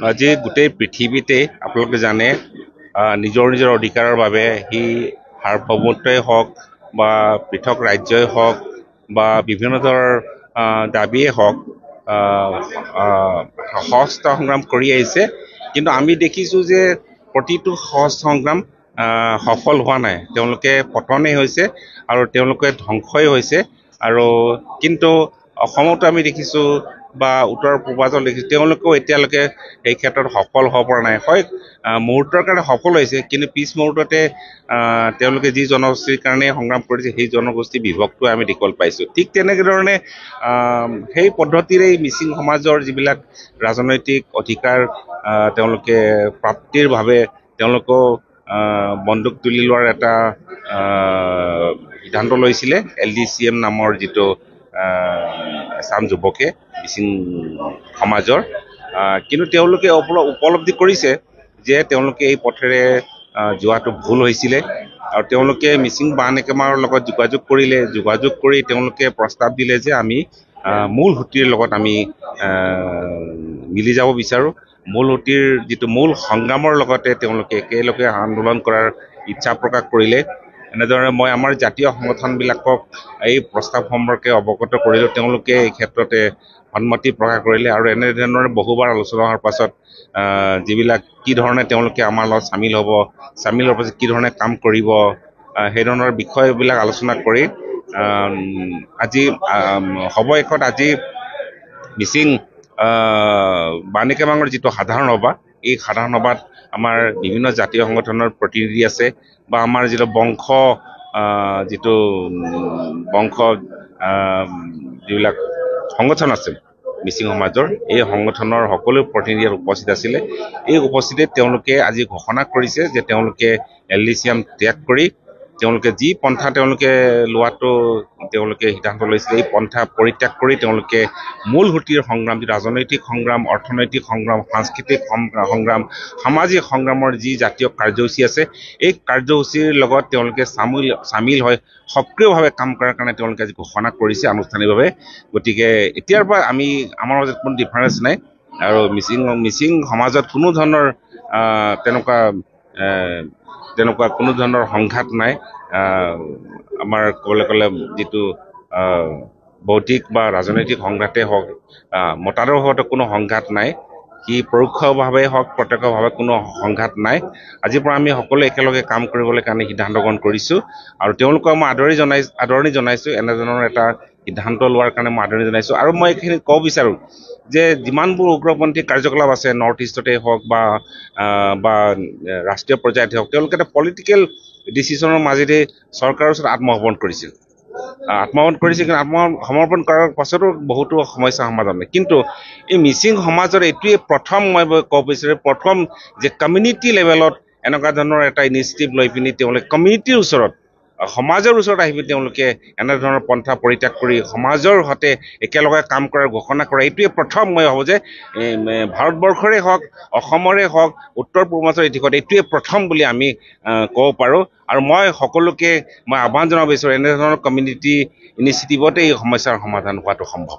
আজি গোটেই পৃথিৱীতে আপোনালোকে জানে নিজৰ নিজৰ অধিকাৰৰ বাবে সি সাৰ্বভৌমত্বই হওক বা পৃথক ৰাজ্যই হওক বা বিভিন্ন ধৰণৰ দাবীয়ে হওক সহস্ত সংগ্ৰাম কৰি আহিছে। কিন্তু আমি দেখিছোঁ যে প্ৰতিটো সহস্ত সংগ্ৰাম সফল হোৱা নাই। তেওঁলোকে পতনেই হৈছে আৰু তেওঁলোকে ধ্বংসই হৈছে। আৰু কিন্তু অসমতো আমি দেখিছোঁ বা উত্তৰ পূৰ্বাঞ্চল দেখিছোঁ, তেওঁলোকেও এতিয়ালৈকে এই ক্ষেত্ৰত সফল হ'ব পৰা নাই। হয়, মুহূৰ্তৰ কাৰণে সফল হৈছে, কিন্তু পিছ মুহূৰ্ততে তেওঁলোকে যি জনগোষ্ঠীৰ কাৰণে সংগ্ৰাম কৰিছে সেই জনগোষ্ঠী বিভক্ত আমি দেখিবলৈ পাইছোঁ। ঠিক তেনেধৰণে সেই পদ্ধতিৰেই মিচিং সমাজৰ যিবিলাক ৰাজনৈতিক অধিকাৰ তেওঁলোকে প্ৰাপ্তিৰ বাবে তেওঁলোকেও বন্দুক তুলি লোৱাৰ এটা সিদ্ধান্ত লৈছিলে। LDCM নামৰ যিটো এচাম যুৱকে মিচিং সমাজৰ, কিন্তু তেওঁলোকে উপলব্ধি কৰিছে যে তেওঁলোকে এই পথেৰে যোৱাটো ভুল হৈছিলে আৰু তেওঁলোকে মিচিং বান একেমাৰৰ লগত যোগাযোগ কৰি তেওঁলোকে প্ৰস্তাৱ দিলে যে আমি মূল সুঁতিৰ লগত আমি মিলি যাব বিচাৰোঁ। মূল সুঁতিৰ যিটো মূল সংগ্ৰামৰ লগতে তেওঁলোকে একেলগে আন্দোলন কৰাৰ ইচ্ছা প্ৰকাশ কৰিলে। এনেদৰে মই আমাৰ জাতীয় সংগঠনবিলাকক এই প্ৰস্তাৱ সম্পৰ্কে অৱগত কৰিলোঁ। তেওঁলোকে এই ক্ষেত্ৰতে সন্মতি প্ৰকাশ কৰিলে আৰু এনেধৰণে বহুবাৰ আলোচনা হোৱাৰ পাছত যিবিলাক কি ধৰণে তেওঁলোকে আমাৰ লগত চামিল হোৱাৰ পাছত কি ধৰণে কাম কৰিব, সেই ধৰণৰ বিষয়বিলাক আলোচনা কৰি আজি সৱশেষত আজি মিচিং বান একেমাঙৰ যিটো সাধাৰণ সভা, এই সাধাৰণ সভাত আমাৰ বিভিন্ন জাতীয় সংগঠনৰ প্ৰতিনিধি আছে বা আমাৰ যিটো বংশ যিবিলাক সংগঠন আছে মিচিং সমাজৰ, এই সংগঠনৰ সকলো প্ৰতিনিধি উপস্থিত আছিলে। এই উপস্থিতিত তেওঁলোকে আজি ঘোষণা কৰিছে যে তেওঁলোকে LDCM ত্যাগ কৰি তেওঁলোকে যি পন্থা তেওঁলোকে লোৱাটো তেওঁলোকে সিদ্ধান্ত লৈছিলে, এই পন্থা পৰিত্যাগ কৰি তেওঁলোকে মূল সুঁতিৰ সংগ্ৰাম, যি ৰাজনৈতিক সংগ্ৰাম, অৰ্থনৈতিক সংগ্ৰাম, সাংস্কৃতিক সংগ্ৰাম, সামাজিক সংগ্ৰামৰ যি জাতীয় কাৰ্যসূচী আছে, এই কাৰ্যসূচীৰ লগত তেওঁলোকে চামিল হৈ সক্ৰিয়ভাৱে কাম কৰাৰ কাৰণে তেওঁলোকে আজি ঘোষণা কৰিছে আনুষ্ঠানিকভাৱে। গতিকে এতিয়াৰ পৰা আমাৰ মাজত কোনো ডিফাৰেঞ্চ নাই আৰু মিচিং সমাজত কোনো ধৰণৰ তেনেকুৱা কোনো ধৰণৰ সংঘাত নাই। আমাৰ ক'বলৈ গ'লে যিটো বৌদ্ধিক বা ৰাজনৈতিক সংঘাতেই হওক, মতাদৰ্শগত কোনো সংঘাত নাই। সি পৰোক্ষভাৱে হওক প্ৰত্যক্ষভাৱে কোনো সংঘাত নাই। আজিৰ পৰা আমি সকলোৱে একেলগে কাম কৰিবলৈ কাৰণে সিদ্ধান্ত গ্ৰহণ কৰিছোঁ আৰু তেওঁলোকক মই আদৰণি জনাইছোঁ। এনেধৰণৰ এটা সিদ্ধান্ত লোৱাৰ কাৰণে মই আদৰণি জনাইছোঁ। আৰু মই এইখিনি ক'ব বিচাৰোঁ যে যিমানবোৰ উগ্ৰপন্থী কাৰ্যকলাপ আছে নৰ্থ ইষ্টতে হওক বা ৰাষ্ট্ৰীয় পৰ্যায়তে হওক, তেওঁলোকে এটা পলিটিকেল ডিচিশ্যনৰ মাজেদি চৰকাৰৰ ওচৰত আত্মসমৰ্পণ কৰিছিল। কিন্তু আত্মসমৰ্পণ কৰাৰ পাছতো বহুতো সমস্যা সমাধান হয়। কিন্তু এই মিচিং সমাজৰ এইটোৱে প্ৰথম, মই ক'ব বিচাৰোঁ, প্ৰথম যে কমিউনিটি লেভেলত এনেকুৱা ধৰণৰ এটা ইনিচিয়েটিভ লৈ পিনি তেওঁলোকে কমিউনিটিৰ ওচৰত, সমাজৰ ওচৰত আহি পিনি তেওঁলোকে এনেধৰণৰ পন্থা পৰিত্যাগ কৰি সমাজৰ সৈতে একেলগে কাম কৰাৰ ঘোষণা কৰা, এইটোৱে প্ৰথম। মই ভাবোঁ যে ভাৰতবৰ্ষৰে হওক, অসমৰে হওক, উত্তৰ পূৰ্বাঞ্চলৰ দিশত এইটোৱে প্ৰথম বুলি আমি ক'ব পাৰোঁ। আৰু মই সকলোকে আহ্বান জনাব বিচাৰোঁ, এনেধৰণৰ কমিউনিটি ইনিচিয়েটিভতে এই সমস্যাৰ সমাধান হোৱাটো সম্ভৱ।